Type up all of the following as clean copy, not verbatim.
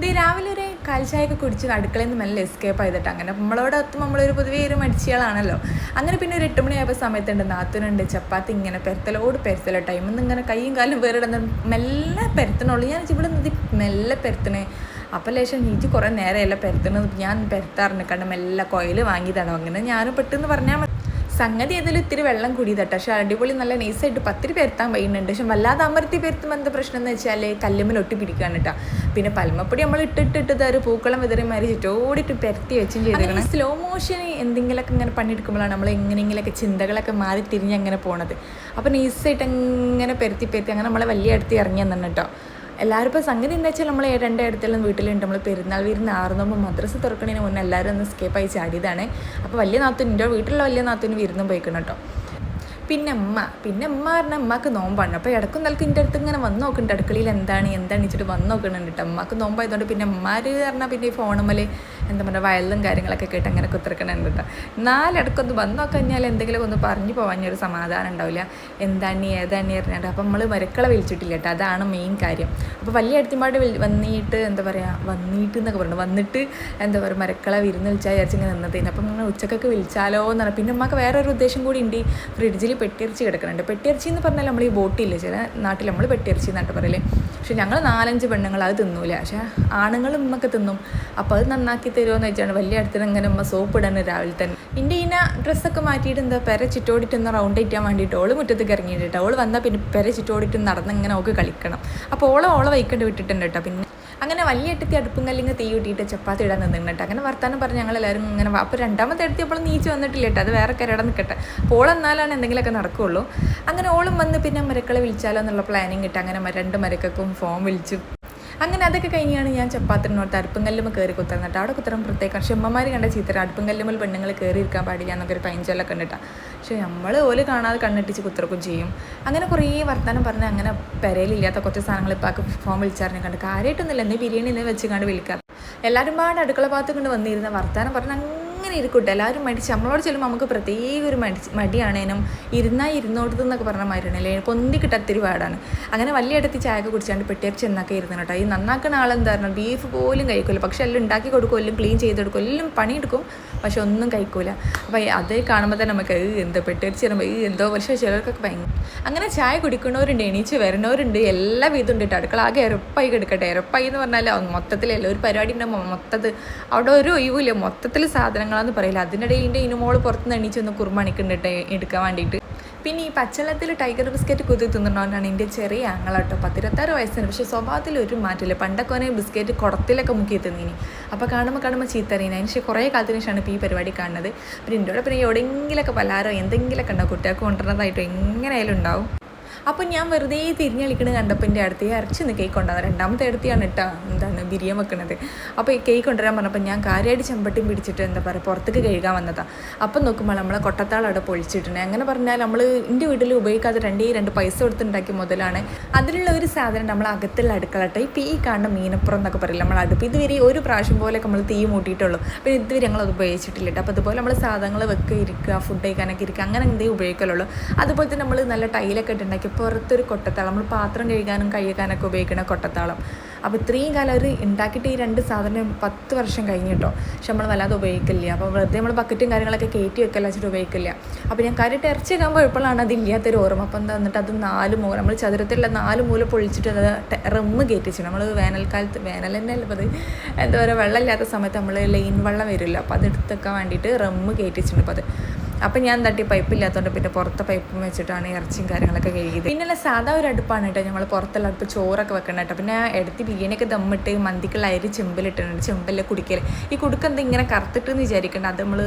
ഇത് രാവിലെ ഒരു കാൽച്ചായൊക്കെ കുടിച്ച് അടുക്കളയിൽ നിന്ന് മെല്ലെ എസ്കേപ്പ് ചെയ്തിട്ട് അങ്ങനെ നമ്മളോട് എത്തുമ്പോൾ നമ്മളൊരു പൊതുവേ ഒരു മടിച്ചിയാളാണല്ലോ. അങ്ങനെ പിന്നെ ഒരു 8 മണിയായപ്പോൾ സമയത്തുണ്ട് നാത്തൂനുണ്ട് ചപ്പാത്തി ഇങ്ങനെ പെരത്തലോ ടൈമിൽ ഇങ്ങനെ കൈയും കാലും വേറെ ഇടുന്ന മെല്ലെ പെരത്തണുള്ളൂ. ഞാൻ ഇവിടെ നിന്ന് മെല്ലെ പെരത്തണേ. അപ്പം ലേശം നീച്ച് കുറേ നേരമല്ല പെരത്തണത്, ഞാൻ പെരത്താറിന് കണ്ട് മെല്ലെ കോയിൽ വാങ്ങിയതാണോ. അങ്ങനെ ഞാനും പെട്ടെന്ന് പറഞ്ഞാൽ സംഗതി ഏതെങ്കിലും ഇത്തിരി വെള്ളം കുടിയതട്ടെ. പക്ഷെ അടിപൊളി നല്ല നൈസായിട്ട് 10 പെരുത്താൻ വയ്യുന്നുണ്ട്. പക്ഷെ വല്ലാതെ അമർത്തി പെരുത്തുമ്പോൾ എന്താ പ്രശ്നം എന്ന് വെച്ചാൽ കല്ലുമ്മൽ ഒട്ടി പിടിക്കാൻ കേട്ടോ. പിന്നെ പൽമപ്പൊടി നമ്മൾ ഇട്ടിട്ട് ഒരു പൂക്കളം വിതറിമാരി ചുറ്റോടിയിട്ട് പെരത്തി വെച്ചും ചെയ്തേക്കണം. സ്ലോ മോഷൻ എന്തെങ്കിലുമൊക്കെ ഇങ്ങനെ പണിയെടുക്കുമ്പോഴാണ് നമ്മൾ എങ്ങനെയെങ്കിലൊക്കെ ചിന്തകളൊക്കെ മാറി തിരിഞ്ഞ് അങ്ങനെ പോണത്. അപ്പോൾ നൈസായിട്ട് അങ്ങനെ പെരത്തി അങ്ങനെ നമ്മളെ വലിയ അടുത്ത് ഇറങ്ങി തന്നെ കേട്ടോ. എല്ലാവരും ഇപ്പോൾ സംഗതി എന്താ വെച്ചാൽ നമ്മൾ രണ്ടിടത്തെല്ലാം വീട്ടിലുണ്ട്. നമ്മൾ പെരുന്നാൾ വീരുന്ന് ആറുന്നപ്പോൾ മദ്രസ തുറക്കണതിന് മുന്നേ എല്ലാവരും ഒന്ന് സ്കേപ്പായി ചാടിയതാണ്. അപ്പോൾ വലിയ നാത്തൂൻ എൻ്റെ വീട്ടിലുള്ള വലിയ നാത്തൂന് വിരുന്നും പോയിക്കണം കേട്ടോ. പിന്നെ അമ്മ പറഞ്ഞാൽ അമ്മക്ക് നോമ്പാണ്. അപ്പോൾ ഇടക്കും നിലക്ക് എൻ്റെ അടുത്ത് ഇങ്ങനെ വന്ന് നോക്കുന്നുണ്ട് അടുക്കളയിൽ എന്താണ് വെച്ചിട്ട് വന്ന് നോക്കുന്നുണ്ട് കേട്ടോ. അമ്മക്ക് നോമ്പായതുകൊണ്ട് പിന്നെ അമ്മമാർ പറഞ്ഞാൽ പിന്നെ ഈ ഫോണുമ്മൽ എന്താ പറയുക വയലും കാര്യങ്ങളൊക്കെ കേട്ട് അങ്ങനെ കുത്തിറക്കണുണ്ട് കേട്ടോ. നാലിടക്കൊന്ന് വന്ന് നോക്കഴിഞ്ഞാൽ എന്തെങ്കിലും ഒന്ന് പറഞ്ഞു പോകാനൊരു സമാധാനം ഉണ്ടാവില്ല. ഏതാണ് പറഞ്ഞിട്ട്. അപ്പം നമ്മൾ മരക്കളെ വിളിച്ചിട്ടില്ല കേട്ടോ, അതാണ് മെയിൻ കാര്യം. അപ്പോൾ വലിയ അടുത്തിമാട് വന്നിട്ട് എന്താ പറയുക എന്നൊക്കെ പറഞ്ഞു വന്നിട്ട് എന്താ പറയുക മരക്കളെ വിരുന്ന് വിളിച്ചാൽ വിചാരിച്ചിങ്ങനെ നിന്നതിന്. അപ്പം ഇങ്ങനെ ഉച്ചക്കൊക്കെ വിളിച്ചാലോ എന്നാണ്. പിന്നെ അമ്മക്ക് വേറൊരു ഉദ്ദേശം കൂടി ഉണ്ട്. ഫ്രിഡ്ജിൽ പെട്ടിയിറച്ചി കിടക്കുന്നുണ്ട്. പെട്ടിയിറച്ചി എന്ന് പറഞ്ഞാൽ നമ്മൾ ഈ ബോട്ടില്ലേ ചില നാട്ടിൽ നമ്മൾ പെട്ടിയിറച്ചി എന്നിട്ട് പറയല്ലേ. പക്ഷെ ഞങ്ങൾ 4-5 പെണ്ണുങ്ങൾ അത് തിന്നൂല. പക്ഷേ ആണുങ്ങൾ ഉമ്മക്ക് തിന്നും. അപ്പോൾ അത് നന്നാക്കി തരുമോയെന്ന് വെച്ചാണ് വലിയ അടുത്തിന് ഇങ്ങനെ ഉമ്മ സോപ്പ് ഇടാൻ രാവിലെ തന്നെ. എൻ്റെ ഇതിനെ ഡ്രസ്സൊക്കെ മാറ്റിയിട്ട് എന്താ പെര ചുറ്റോടിട്ടൊന്ന് റൗണ്ട് ഇറ്റാൻ വേണ്ടിയിട്ട് ഓള് മുറ്റത്തേക്ക് ഇറങ്ങിയിട്ട് ഓള് വന്നാൽ പിന്നെ പെര ചുറ്റോടിട്ട് നടന്ന് ഇങ്ങനെ ഓക്ക് കളിക്കണം. അപ്പോൾ ഓളെ വൈക്കണ്ട് വിട്ടിട്ടുണ്ട് കേട്ടോ. പിന്നെ അങ്ങനെ വലിയ എട്ടത്തി അടുപ്പും കല്ലിങ്ങ് തീ കൂട്ടിയിട്ട് ചപ്പാത്തി ഇടാൻ നിന്നിട്ട് അങ്ങനെ വർത്താനം പറഞ്ഞ് ഞങ്ങളെല്ലാവരും ഇങ്ങനെ. അപ്പോൾ രണ്ടാമത്തെ എടുത്തിയപ്പോൾ നീച്ച് വന്നിട്ടില്ല കേട്ടോ, അത് വേറെ കരട നിൽക്കട്ടെ. അപ്പോൾ ഓളെന്നാലാണ് എന്തെങ്കിലുമൊക്കെ നടക്കുകയുള്ളൂ. അങ്ങനെ ഓളും വന്ന് പിന്നെ മരക്കളെ വിളിച്ചാലോ എന്നുള്ള പ്ലാനിങ് ഇട്ട് അങ്ങനെ 2 മരക്കും ഫോൺ വിളിച്ചു. അങ്ങനെ അതൊക്കെ കഴിഞ്ഞാണ് ഞാൻ ചപ്പാത്തിനോട്ട് അടുപ്പും കല്ലുമ്പോൾ കയറി കുത്തുന്നിട്ട് അവിടെ കുത്തരം പ്രത്യേകം. പക്ഷെ അമ്മമാർ കണ്ട ചീത്തര അടുപ്പും കല്ലുമ്പോൾ പെണ്ണുങ്ങൾ കയറി ഇരിക്കാൻ പാടില്ല എന്നൊക്കെ ഒരു പൈഞ്ചൊല്ലൊക്കെ കണ്ടിട്ടാണ്. പക്ഷെ നമ്മൾ ഓല് കാണാതെ കണ്ണിട്ടിച്ച് കുത്തിറക്കും ചെയ്യും. അങ്ങനെ കുറേ വർത്താനം പറഞ്ഞ് അങ്ങനെ പെരയിലില്ലാത്ത കുറച്ച് സാധനങ്ങൾ ഇപ്പോൾ ഫോൺ വിളിച്ചാറിനെ കണ്ട് കാര്യമായിട്ടൊന്നുമില്ല. എന്നെ ബിരിയാണി എന്നെ വെച്ച് കണ്ട് വിളിക്കാം. എല്ലാവരും പാട് അടുക്കള ഭാഗത്ത് കൊണ്ട് വന്നിരുന്ന വർത്താനം പറഞ്ഞ് അങ്ങനെ ഇരിക്കട്ടെ. എല്ലാവരും മടിച്ച് നമ്മളോട് ചെല്ലുമ്പോൾ നമുക്ക് പ്രത്യേക ഒരു മടിയാണേനും ഇരുന്നോടത്ത് എന്നൊക്കെ പറഞ്ഞ മാതിരിയാണല്ലേ പൊന്തി കിട്ടാത്തിരി പാടാണ്. അങ്ങനെ വലിയ ഇടത്ത് ചായയൊക്കെ കുടിച്ചാണ്ട് പെട്ടിയിറച്ചി എന്നൊക്കെ ഇരുന്നു കേട്ടോ. ഈ നന്നാക്കുന്ന ആളെന്താ പറഞ്ഞാൽ ബീഫ് പോലും കഴിക്കില്ല. പക്ഷെ എല്ലാം ഉണ്ടാക്കി കൊടുക്കും, എല്ലാം ക്ലീൻ ചെയ്തെടുക്കും, എല്ലാം പണിയെടുക്കും, പക്ഷെ ഒന്നും കഴിക്കൂല. അപ്പോൾ അത് കാണുമ്പോൾ തന്നെ നമുക്ക് എന്തോ പെട്ടിയിറച്ചി പറയുമ്പോൾ എന്തോ. പക്ഷേ ചിലർക്കൊക്കെ ഭയങ്കര അങ്ങനെ ചായ കുടിക്കുന്നവരുണ്ട്, എണീച്ച് വരുന്നവരുണ്ട്, എല്ലാ വിധം ഉണ്ട് കേട്ടോ. അടുക്കള ആകെ ഇരപ്പായി കിടക്കട്ടെ. ഇരപ്പായി എന്ന് പറഞ്ഞാൽ മൊത്തത്തിലല്ല ഒരു പരിപാടി ഉണ്ടാകുമ്പോൾ മൊത്തത്തിൽ അവിടെ ഒരു ഒഴിവില്ല, മൊത്തത്തിൽ സാധനങ്ങളാന്ന് പറയില്ല. അതിനിടയിൽ എൻ്റെ ഇനുമോള് പുറത്തുനിന്ന് എണീച്ചൊന്ന് കുറുമണിക്കുന്നുണ്ട് എടുക്കാൻ വേണ്ടിയിട്ട്. പിന്നെ ഈ പച്ചവെള്ളത്തിൽ ടൈഗർ ബിസ്ക്കറ്റ് കുത്തി തിന്നിട്ടുണ്ടാണ് എൻ്റെ ചെറിയ ആങ്ങളാട്ടോ. 16 വയസ്സാണ്. പക്ഷേ സ്വഭാവത്തിൽ ഒരു മാറ്റമില്ല. പണ്ടൊക്കെ ഓനെ ബിസ്ക്കറ്റ് കുടത്തിലൊക്കെ മുക്കി തിന്നിനി. അപ്പോൾ കാണുമ്പോൾ ചീത്തറിയുന്നത്. അതിന് ശേഷം കുറേ കാലത്തിന് ശേഷമാണ് ഇപ്പോൾ ഈ പരിപാടി കാണുന്നത്. പിന്നെ എൻ്റെ കൂടെ പിന്നെ എവിടെയെങ്കിലൊക്കെ പലഹാരോ എന്തെങ്കിലുമൊക്കെ ഉണ്ടാവും, കുട്ടികൾക്ക് കൊണ്ടുവരുന്നതായിട്ടോ എങ്ങനെയായാലും ഉണ്ടാവും. അപ്പോൾ ഞാൻ വെറുതെ തിരിഞ്ഞ് കളിക്കുന്നത് കണ്ടപ്പോൾ എൻ്റെ അടുത്ത് ഇറച്ചി നിന്ന് കേക്ക് കൊണ്ടുവന്നത്. രണ്ടാമത്തെ അടുത്താണ് കേട്ടോ ബിരിയാണി വെക്കുന്നത്. അപ്പോൾ ഈ കേക്ക് കൊണ്ടുവരാൻ പറഞ്ഞപ്പോൾ ഞാൻ കാര്യമായിട്ട് ചെമ്പട്ടിയും പിടിച്ചിട്ട് എന്താ പറയുക പുറത്തേക്ക് കഴുകാൻ വന്നതാണ്. അപ്പം നോക്കുമ്പോൾ നമ്മളെ കൊട്ടത്താൾ അവിടെ പൊളിച്ചിട്ടുണ്ട്. അങ്ങനെ പറഞ്ഞാൽ നമ്മൾ എൻ്റെ വീട്ടിൽ ഉപയോഗിക്കാതെ 2 പൈസ കൊടുത്തുണ്ടാക്കിയ മുതലാണ്. അതിലുള്ള ഒരു സാധനം നമ്മൾ അകത്തുള്ള അടുക്കള കേട്ടോ. ഇപ്പോൾ ഈ കാണുന്ന മീനപ്പുറം എന്നൊക്കെ പറയില്ല നമ്മൾ അടുപ്പ്. ഇതുവരെ ഒരു പ്രാവശ്യം പോലെയൊക്കെ നമ്മൾ തീ മൂട്ടിയിട്ടുള്ളൂ. പിന്നെ ഇതുവരെ ഞങ്ങളത് ഉപയോഗിച്ചിട്ടില്ല കേട്ടോ. അപ്പോൾ അതുപോലെ നമ്മൾ സാധനങ്ങൾ ഇരിക്കുക, ഫുഡ് കഴിക്കാനൊക്കെ ഇരിക്കുക, അങ്ങനെ എന്തെങ്കിലും ഉപയോഗിക്കലുള്ളൂ. അതുപോലെ തന്നെ നമ്മൾ നല്ല ടൈലൊക്കെ ഇട്ടുണ്ടാക്കി പുറത്തൊരു കൊട്ടത്താളം, നമ്മൾ പാത്രം കഴുകാനൊക്കെ ഉപയോഗിക്കുന്ന കൊട്ടത്താളം. അപ്പോൾ ഇത്രയും കാലം അവർ ഉണ്ടാക്കിയിട്ട് ഈ 2 സാധനം 10 വർഷം കഴിഞ്ഞിട്ടോ. പക്ഷെ നമ്മൾ വല്ലാതെ ഉപയോഗിക്കില്ല. അപ്പോൾ വെറുതെ നമ്മൾ ബക്കറ്റും കാര്യങ്ങളൊക്കെ കയറ്റി വെക്കല്ല വെച്ചിട്ട് ഉപയോഗിക്കില്ല. അപ്പോൾ ഞാൻ കാര്യമായിട്ട് ഇറച്ചി വെക്കുമ്പോൾ എപ്പോഴാണ് അതില്ലാത്തൊരു ഓർമ്മ. അപ്പം എന്താ വന്നിട്ട് അത് 4 മൂല നമ്മൾ ചതുരത്തിലുള്ള 4 മൂല പൊളിച്ചിട്ട് അത് റമ്മ് കയറ്റിച്ചു. നമ്മൾ വേനൽക്കാലത്ത് വേനൽ തന്നെ അല്ല, അപ്പോൾ അത് എന്താ പറയുക വെള്ളമില്ലാത്ത സമയത്ത് നമ്മൾ ലൈൻ വെള്ളം വരില്ല, അപ്പോൾ അത് എടുത്തൊക്കെ വേണ്ടിയിട്ട് റമ്മ് കയറ്റിച്ചിട്ടുണ്ട്. അപ്പോൾ അത് അപ്പം ഞാൻ തട്ടി പൈപ്പ് ഇല്ലാത്തതുകൊണ്ട് പിന്നെ പുറത്തെ പൈപ്പ് വെച്ചിട്ടാണ് ഇറച്ചിയും കാര്യങ്ങളൊക്കെ കഴുകിയത്. പിന്നെ സാധാ ഒരു അടുപ്പാണ് കേട്ടോ. ഞങ്ങൾ പുറത്തുള്ള അടുപ്പ് ചോറൊക്കെ വെക്കണം കേട്ടോ. പിന്നെ എടുത്ത് ബിരിയാണിയൊക്കെ ദമ്മിട്ട് മന്തിക്കുള്ള അരി ചെമ്പിലിട്ടുണ്ട്. ചെമ്പല്ലേ കുടിക്കൽ. ഈ കുടുക്കെന്താ ഇങ്ങനെ കറുത്തിട്ടെന്ന് വിചാരിക്കേണ്ട. അത് നമ്മൾ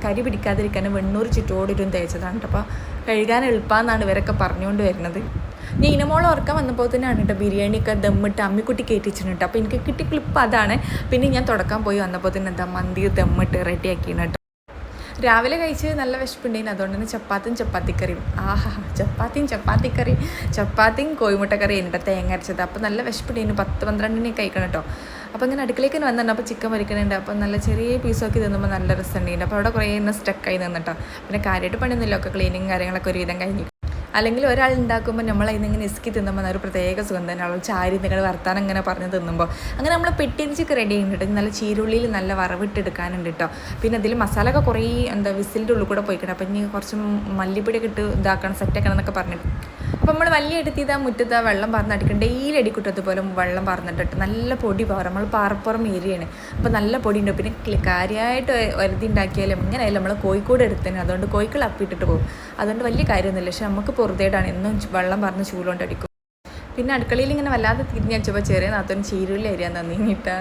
കരി പിടിക്കാതിരിക്കാൻ വെണ്ണൂറ് ചുറ്റോടിരും തേച്ചതാണ് കേട്ടോ. അപ്പോൾ കഴുകാൻ എളുപ്പമെന്നാണ് ഇവരൊക്കെ പറഞ്ഞുകൊണ്ട് വരുന്നത്. ഞാൻ ഇനമോളം ഉറക്കാൻ വന്നപ്പോൾ തന്നെയാണ് കേട്ടോ ബിരിയാണിയൊക്കെ ദമ്മിട്ട് അമ്മിക്കുട്ടി കയറ്റിച്ചിട്ടുണ്ട്. അപ്പോൾ എനിക്ക് കിട്ടിയ ക്ലിപ്പ് അതാണ്. പിന്നെ ഞാൻ തുടക്കാൻ പോയി വന്നപ്പോൾ തന്നെ എന്താ മന്തി ദമ്മിട്ട് റെഡിയാക്കിയാണ് കേട്ടോ. രാവിലെ കഴിച്ച് നല്ല വിശപ്പുണ്ടായിരുന്നു. അതുകൊണ്ട് തന്നെ ചപ്പാത്തിക്കറിയും ചപ്പാത്തിയും കോഴിമുട്ടക്കറി എന്നിട്ട് തേങ്ങ അരച്ചത്. അപ്പോൾ നല്ല വിശപ്പുണ്ടായിരുന്നു. 10-12 കഴിക്കണം കേട്ടോ. അപ്പോൾ ഇങ്ങനെ അടുക്കളേക്ക് വന്നിട്ടുണ്ട്. അപ്പോൾ ചിക്കൻ പൊരിക്കണുണ്ട്. അപ്പോൾ നല്ല ചെറിയ പീസൊക്കെ തിന്നുമ്പോൾ നല്ല രസമുണ്ടായിരുന്നു. അപ്പോൾ അവിടെ കുറേ സ്റ്റക്കായി നിന്നിട്ടോ. പിന്നെ കാര്യമായിട്ട് പണിയൊന്നുമില്ല, ഒക്കെ ക്ലീനിങ് കാര്യങ്ങളൊക്കെ ഒരുവിധം കഴിഞ്ഞു. അല്ലെങ്കിൽ ഒരാൾ ഉണ്ടാക്കുമ്പോൾ നമ്മൾ അതിനിങ്ങനെ ഇസ്കി തിന്നുമ്പോൾ ഒരു പ്രത്യേക സുഖം തന്നെ അവൾ ചാരി നിങ്ങൾ വർത്താനം ഇങ്ങനെ പറഞ്ഞ് തിന്നുമ്പോൾ. അങ്ങനെ നമ്മൾ പെട്ടിരിച്ചൊക്കെ റെഡി ചെയ്യുന്നുണ്ട്. നല്ല ചീരുള്ളിയിൽ നല്ല വറവിട്ടെടുക്കാനുണ്ട് കേട്ടോ. പിന്നെ അതിൽ മസാല ഒക്കെ കുറേ വിസിലിൻ്റെ ഉള്ളിൽ കൂടെ പോയിക്കണം. അപ്പം ഇനി കുറച്ച് മല്ലിപ്പൊടിയൊക്കെ ഇട്ട് ഇതാക്കണം, സെറ്റാക്കണം എന്നൊക്കെ പറഞ്ഞിട്ട്. അപ്പോൾ നമ്മൾ വലിയ എടുത്തിട്ട് ആ മുറ്റത്ത് വെള്ളം പറഞ്ഞടിക്കണം. ഡെയിലി അടിക്കുട്ടതുപോലെ വെള്ളം പറഞ്ഞിട്ടിട്ട് നല്ല പൊടി പാറും. നമ്മൾ പാറപ്പുറം ഏരിയയാണ്, അപ്പോൾ നല്ല പൊടി ഉണ്ട്. പിന്നെ കാര്യമായിട്ട് വരുതി ഉണ്ടാക്കിയാലും ഇങ്ങനെയല്ല നമ്മൾ കോഴിക്കോട് എടുത്തന്നെ, അതുകൊണ്ട് കോഴിക്കൾ അപ്പിട്ടിട്ട് പോകും. അതുകൊണ്ട് വലിയ കാര്യമൊന്നുമില്ല. പക്ഷെ നമുക്ക് പൊറുതേടാണ്, എന്നും വെള്ളം പറഞ്ഞ് ചൂടുകൊണ്ട് അടിക്കും. പിന്നെ അടുക്കളയിൽ ഇങ്ങനെ വല്ലാതെ തിരിഞ്ഞ് വെച്ചപ്പോൾ ചെറിയ നാത്തൊരു ചീരുള്ളി അരിയാൻ തന്നിട്ടാ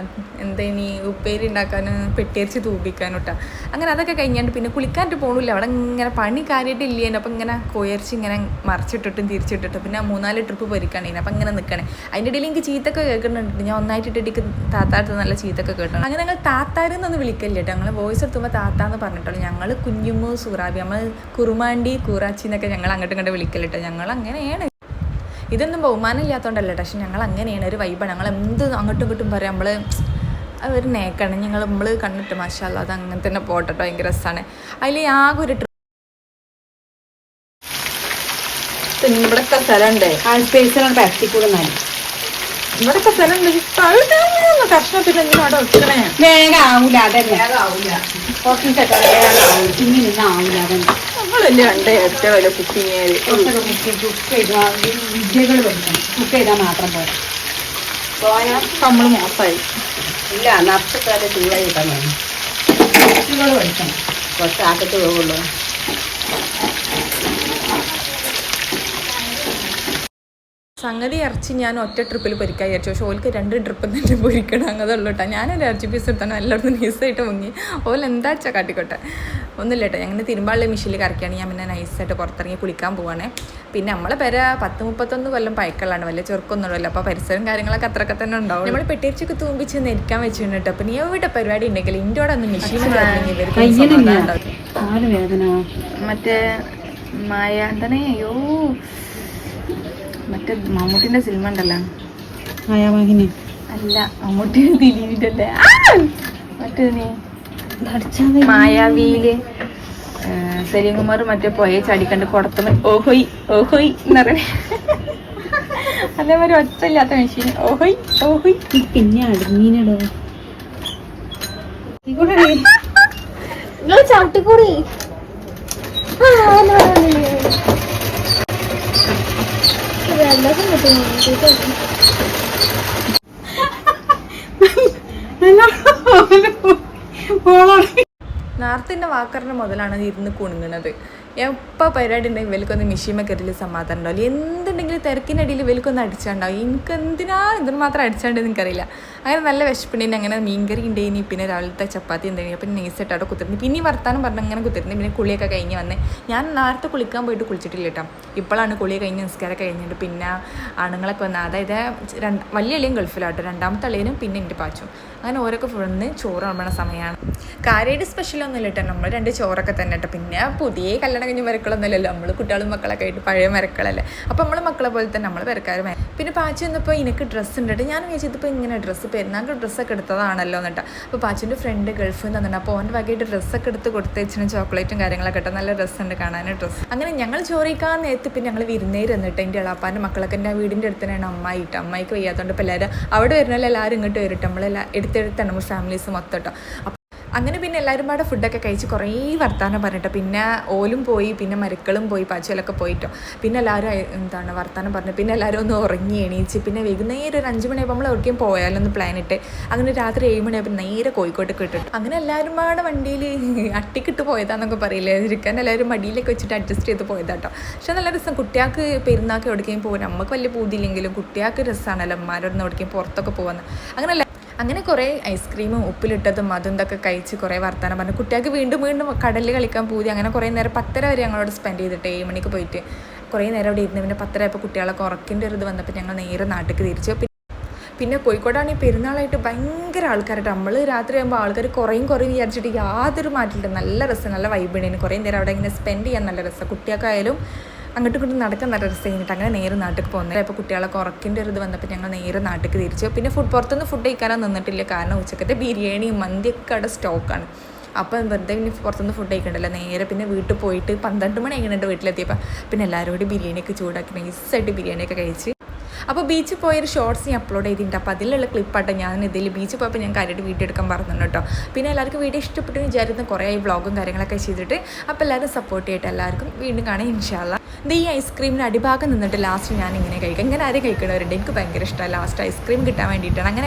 എന്തേനി ഉപ്പേരി ഉണ്ടാക്കാനും പെട്ടിയരിച്ച് തൂപ്പിക്കാനും ഇട്ടാ. അങ്ങനെ അതൊക്കെ കഴിഞ്ഞാണ്ട് പിന്നെ കുളിക്കാനായിട്ട് പോകണില്ല. അവിടെ ഇങ്ങനെ പണി കാര്യമായിട്ട് ഇല്ലേനെ. അപ്പം ഇങ്ങനെ കോയരിച്ച് ഇങ്ങനെ മറിച്ചിട്ടിട്ടും തിരിച്ചിട്ടിട്ടും പിന്നെ 3-4 ട്രിപ്പ് പൊരിക്കണേനെ. അപ്പം ഇങ്ങനെ നിൽക്കണേ. അതിൻ്റെ ഇടയിൽ എനിക്ക് ചീത്തൊക്കെ കേൾക്കുന്നുണ്ട്. ഞാൻ ഒന്നായിട്ട് ഇട്ടിട്ട് താത്താടുത്ത് നല്ല ചീത്തൊക്കെ കേൾക്കണം. അങ്ങനെ ഞങ്ങൾ താത്താരെന്നൊന്നും വിളിക്കല്ലേ കേട്ടോ. ഞങ്ങൾ വോയിസ് എടുത്തുമ്പോൾ താത്താന്ന് പറഞ്ഞിട്ടുള്ളൂ. ഞങ്ങൾ കുഞ്ഞുമ്മു സൂറാബി, നമ്മൾ കുറുമാണ്ടി കൂറാച്ചി എന്നൊക്കെ ഞങ്ങൾ അങ്ങോട്ടും ഇങ്ങോട്ട് വിളിക്കല്ലിട്ടോ. ഞങ്ങൾ അങ്ങനെയാണ്. ഇതൊന്നും ബഹുമാനം ഇല്ലാത്തതുകൊണ്ടല്ല, പക്ഷെ ഞങ്ങൾ അങ്ങനെയാണ്, ഒരു വൈബാണ്. ഞങ്ങൾ എന്ത് അങ്ങോട്ടും ഇങ്ങോട്ടും പറയാം. നമ്മൾ ഒരു നേക്കാണ് നമ്മൾ കണ്ടിട്ട് മാഷാഅല്ലാഹ് അത് അങ്ങനെ തന്നെ പോട്ടോ. ഭയങ്കര രസമാണ്. അതിൽ ആകെ ഒരു ഇവിടെയൊക്കെ സ്ഥലമുണ്ട്. ഇവിടെയൊക്കെ സ്ഥലമുണ്ട്. കഷ്ണത്തിൽ എന്തിനും അവിടെ വെക്കണേ. വേഗം ആവൂല, അതന്നെ നമ്മളല്ലേ കണ്ടേ ഏറ്റവും വലിയ കുക്കിങ് വിദ്യകൾ പഠിക്കണം. കുക്ക് ചെയ്താൽ മാത്രം പോലെ നമ്മൾ മോശമായി ഇല്ല. നഷ്ടക്കാലം ചൂടായി കിട്ടാൻ വേണം. വിദ്യകൾ പഠിക്കണം. കുറച്ച് ആക്കത്ത് പോകുള്ളൂ. സംഗതി ഇറച്ചി ഞാൻ ഒറ്റ ട്രിപ്പിൽ പൊരിക്കാൻ വിചാരിച്ചു. പക്ഷെ ഓൾക്ക് 2 ട്രിപ്പ് തന്നെ പൊരിക്കണം. അങ്ങനെ ഉള്ളൂ കേട്ടോ. ഞാനൊരു ഇറച്ചി പീസ് എടുത്താണ് എല്ലായിടത്തും നൈസായിട്ട് മുങ്ങി. ഓൽ എന്താ വെച്ചാൽ കാട്ടിക്കോട്ടെ, ഒന്നുമില്ല കേട്ടോ. ഞങ്ങൾ തിരുമ്പാളിലെ മിഷീനിൽ കറക്കിയാണ്. ഞാൻ പിന്നെ നൈസായിട്ട് പുറത്തിറങ്ങി കുളിക്കാൻ പോവാണേ. പിന്നെ നമ്മളെ പേര 10-31 കൊല്ലം പഴക്കലാണ്, വലിയ ചെറുക്കൊന്നുമില്ല. അപ്പോൾ പരിസരം കാര്യങ്ങളൊക്കെ അത്രയൊക്കെ തന്നെ ഉണ്ടാവും. നമ്മൾ പെട്ടിരിച്ചൊക്കെ തൂമ്പിച്ച് നെരിക്കാൻ വെച്ചിട്ടുണ്ട് കേട്ടോ. അപ്പം നീ എവിടെ പരിപാടി ഉണ്ടെങ്കിൽ എൻ്റെ കൂടെ ഒന്ന് മെഷീൻ മറ്റേ മായ എന്താണ്, അയ്യോ മറ്റേ മമ്മൂട്ടിന്റെ സിനിമ ഉണ്ടല്ലോ, മായാവാഹിനി അല്ല മമ്മൂട്ടിയുടെ ദിലീപിന്റെ അല്ലേ മറ്റേ മായാവിയില് സലീം കുമാർ മറ്റേ പോയ ചാടിക്കണ്ട് കൊടുത്തവൻ ഓഹോയ് ഓഹോയ് എന്ന് പറയണേ. അതേമാതിരി ഒച്ചയില്ലാത്ത മെഷീൻ ഓഹോയ് ഓഹോയ്. പിന്നെ അടങ്ങീനടോ ചവിട്ടിക്കൂടി നാർത്തിന്റെ വാക്കറിന് മുതലാണ് ഇരുന്ന് കുണുങ്ങണത്. എപ്പോൾ പരിപാടി ഉണ്ടെങ്കിൽ ഇവൽക്കൊന്ന് മിഷീമ കയറിയിൽ സമാധാനം ഉണ്ടാവില്ല. എന്തുണ്ടെങ്കിലും തിരക്കിനിടയിൽ ഇവൽക്കൊന്ന് അടിച്ചാണ്ടാവും. എനിക്ക് എന്തിനു മാത്രം അടിച്ചാണ്ടെന്ന് എനിക്കറിയില്ല. അങ്ങനെ നല്ല വിശപ്പുണ്ടെങ്കിൽ അങ്ങനെ മീൻകറി ഉണ്ടെങ്കിൽ പിന്നെ രാവിലത്തെ ചപ്പാത്തി ഉണ്ടെങ്കിൽ അപ്പം നെയ്സായിട്ട് അവിടെ കുത്തിരുന്നു. പിന്നെ വർത്താനം പറഞ്ഞ് അങ്ങനെ കുത്തിരുന്നു. പിന്നെ കുളിയൊക്കെ കഴിഞ്ഞ് വന്നേ. ഞാൻ നേരത്തെ കുളിക്കാൻ പോയിട്ട് കുളിച്ചിട്ടില്ല കേട്ടോ. ഇപ്പോഴാണ് കുളി കഴിഞ്ഞ് നിസ്കാരം കഴിഞ്ഞിട്ട് പിന്നെ ആണുങ്ങളൊക്കെ വന്ന്, അതായത് വലിയ അളിയും ഗൾഫിലാട്ടോ, രണ്ടാമത്തെ അളിയനും പിന്നെ എൻ്റെ പാച്ചും. അങ്ങനെ ഓരോക്കെ വന്ന് ചോറ് വിളമ്പണ സമയമാണ്. കാര്യമായിട്ട് സ്പെഷ്യലൊന്നുമില്ല കേട്ടോ. നമ്മൾ 2 ചോറൊക്കെ തന്നെ കേട്ടോ. പിന്നെ പുതിയ കല്യാണം കഴിഞ്ഞ് മരക്കളൊന്നുമില്ലല്ലോ. നമ്മൾ കുട്ടികളും മക്കളൊക്കെ ആയിട്ട് പഴയ മരക്കളല്ലേ. അപ്പോൾ നമ്മൾ മക്കളെ പോലെ തന്നെ നമ്മൾ പെരക്കാരും. പിന്നെ പാച്ചു വന്നപ്പോൾ എനിക്ക് ഡ്രസ്സ് ഉണ്ട് കേട്ടോ. ഞാൻ വിചാരിച്ചപ്പോൾ ഇങ്ങനെ ഡ്രസ്സ് പെരുന്നാൾക്ക് ഡ്രസ്സൊക്കെ എടുത്തതാണല്ലോ എന്നിട്ട്. അപ്പോൾ പാച്ചുൻ്റെ ഫ്രണ്ട് ഗൾഫിൽ നിന്ന് തന്നിട്ട്. അപ്പോൾ ഓൻ്റെ വകയായിട്ട് ഡ്രസ്സൊക്കെ എടുത്ത് കൊടുത്ത് വെച്ചിട്ട് ചോക്ലേറ്റും കാര്യങ്ങളൊക്കെ കേട്ടോ. നല്ല ഡ്രസ്സുണ്ട് കാണാൻ ഡ്രസ്സ്. അങ്ങനെ ഞങ്ങൾ ചോറിക്കാൻ നേരത്ത് പിന്നെ ഞങ്ങൾ വിരുന്നേര് എന്നിട്ട് എൻ്റെ ഇളാപ്പാൻ്റെ മക്കളൊക്കെ എൻ്റെ വീടിൻ്റെ അടുത്ത് തന്നെയാണ് അമ്മായിട്ട്. അമ്മായിക്ക് വയ്യാത്തതുകൊണ്ട് ഇപ്പോൾ എല്ലാവരും അവിടെ വരുന്നല്ലോ, എല്ലാവരും ഇങ്ങോട്ട് വരും. നമ്മളെല്ലാം എടുത്തെടുത്താണ് നമ്മൾ ഫാമിലീസ് മൊത്തം കേട്ടോ. അങ്ങനെ പിന്നെ എല്ലാവരും പാടെ ഫുഡൊക്കെ കഴിച്ച് കുറേ വർത്താനം പറഞ്ഞിട്ടോ. പിന്നെ ഓലും പോയി, പിന്നെ മരുക്കളും പോയി, പാച്ചുവലൊക്കെ പോയിട്ടോ. പിന്നെ എല്ലാവരും വർത്താനം പറഞ്ഞു. പിന്നെ എല്ലാവരും ഒന്ന് ഉറങ്ങി എണീച്ച് പിന്നെ വൈകുന്നേരം ഒരു 5 മണിയാകുമ്പോൾ നമ്മൾ എവിടേക്കും പോയാലൊന്ന് പ്ലാൻ ഇട്ട് അങ്ങനെ രാത്രി 7 മണിയാകുമ്പോൾ നേരെ കോഴിക്കോട്ടേക്ക് ഇട്ടിട്ട് അങ്ങനെ എല്ലാവരും പാടെ വണ്ടിയിൽ അട്ടിക്കിട്ട് പോയതാന്നൊക്കെ പറയില്ലേ, ഇരിക്കാൻ എല്ലാവരും മടിയിലൊക്കെ വെച്ചിട്ട് അഡ്ജസ്റ്റ് ചെയ്ത് പോയതാട്ടോ. പക്ഷെ നല്ല രസം. കുട്ടികൾക്ക് പെരുന്നാൾക്ക് എവിടേക്കും പോകാൻ നമുക്ക് വലിയ പൂതിയില്ലെങ്കിലും കുട്ടികൾക്ക് രസമാണല്ലോ അമ്മമാരോടൊന്ന് എവിടേക്കും പുറത്തൊക്കെ പോകുന്നത്. അങ്ങനെ കുറേ ഐസ്ക്രീമും ഉപ്പിലിട്ടതും അതും ഇതൊക്കെ കഴിച്ച് കുറേ വർത്താനം പറഞ്ഞു. കുട്ടികൾക്ക് വീണ്ടും വീണ്ടും കടലിൽ കളിക്കാൻ പൂതി. അങ്ങനെ കുറേ നേരം 10:30 വരെ ഞങ്ങളോട് സ്പെൻഡ് ചെയ്തിട്ട് 7 മണിക്ക് പോയിട്ട് കുറേ നേരം അവിടെ ഇരുന്ന് പിന്നെ 10:30 ആയപ്പോൾ കുട്ടികളൊക്കെ ഉറക്കിൻ്റെ ഒരു ഇത് വന്നപ്പോൾ ഞങ്ങൾ നേരെ നാട്ടിലേക്ക് തിരിച്ചു. പിന്നെ കോഴിക്കോടാണ് ഈ പെരുന്നാളായിട്ട് ഭയങ്കര ആൾക്കാരായിട്ട്. നമ്മൾ രാത്രി ആകുമ്പോൾ ആൾക്കാർ കുറയും വിചാരിച്ചിട്ട് യാതൊരു മാറ്റില്ല. നല്ല രസം, നല്ല വൈബിണേന്. കുറേ നേരം അവിടെ ഇങ്ങനെ സ്പെൻഡ് ചെയ്യാൻ നല്ല രസം. കുട്ടികൾക്കായാലും അങ്ങോട്ടും ഇങ്ങോട്ടും നടക്കാൻ നല്ല രസം കഴിഞ്ഞിട്ട് അങ്ങനെ നേരെ നാട്ടിൽ പോകുന്നത്. അപ്പോൾ കുട്ടികളൊക്കെ ഉറക്കിൻ്റെ ഒരു ഇത് വന്നപ്പോൾ ഞങ്ങൾ നേരെ നാട്ടിലേക്ക് തിരിച്ചു. പിന്നെ പുറത്തുനിന്ന് ഫുഡ് കഴിക്കാനോ നിന്നിട്ടില്ല. കാരണം ഉച്ചക്കത്തെ ബിരിയാണിയും മന്തിയൊക്കെ അവിടെ സ്റ്റോക്കാണ്. അപ്പോൾ വെറുതെ പിന്നെ പുറത്തുനിന്ന് ഫുഡ് കഴിക്കണ്ടല്ലോ, നേരെ പിന്നെ വീട്ടിൽ പോയിട്ട് 12 മണി കഴിഞ്ഞിട്ട് വീട്ടിലെത്തിയപ്പോൾ പിന്നെ എല്ലാവരും കൂടി ബിരിയാണിയൊക്കെ ചൂടാക്കി നൈസായിട്ട് ബിരിയാണിയൊക്കെ കഴിച്ച്. അപ്പോൾ ബീച്ചിൽ പോയൊരു ഷോർട്സ് ഞാൻ അപ്ലോഡ് ചെയ്തിട്ടുണ്ട്. അപ്പോൾ അതിലുള്ള ക്ലിപ്പാട്ടോ ഞാൻ ഇതിൽ ബീച്ചിൽ പോയപ്പോൾ ഞാൻ കാര്യമായിട്ട് വീഡിയോ എടുക്കാൻ പറഞ്ഞിട്ടുണ്ട് കേട്ടോ. പിന്നെ എല്ലാവർക്കും വീഡിയോ ഇഷ്ടപ്പെട്ടു വിചാരിക്കുന്ന കുറേ വ്ളോഗും കാര്യങ്ങളൊക്കെ ചെയ്തിട്ട്. അപ്പോൾ എല്ലാവരും സപ്പോർട്ട് ചെയ്തിട്ട് എല്ലാവർക്കും വീണ്ടും കാണാം ഇൻഷാ അല്ലാ. ഈ ഐസ്ക്രീമിന് അടിഭാഗം നിന്നിട്ട് ലാസ്റ്റ് ഞാൻ ഇങ്ങനെ കഴിക്കാം. ഇങ്ങനെ ആരും കഴിക്കണവരുണ്ട്, എനിക്ക് ഭയങ്കര ഇഷ്ടമാണ്. ലാസ്റ്റ് ഐസ്ക്രീം കിട്ടാൻ വേണ്ടിയിട്ടാണ് അങ്ങനെ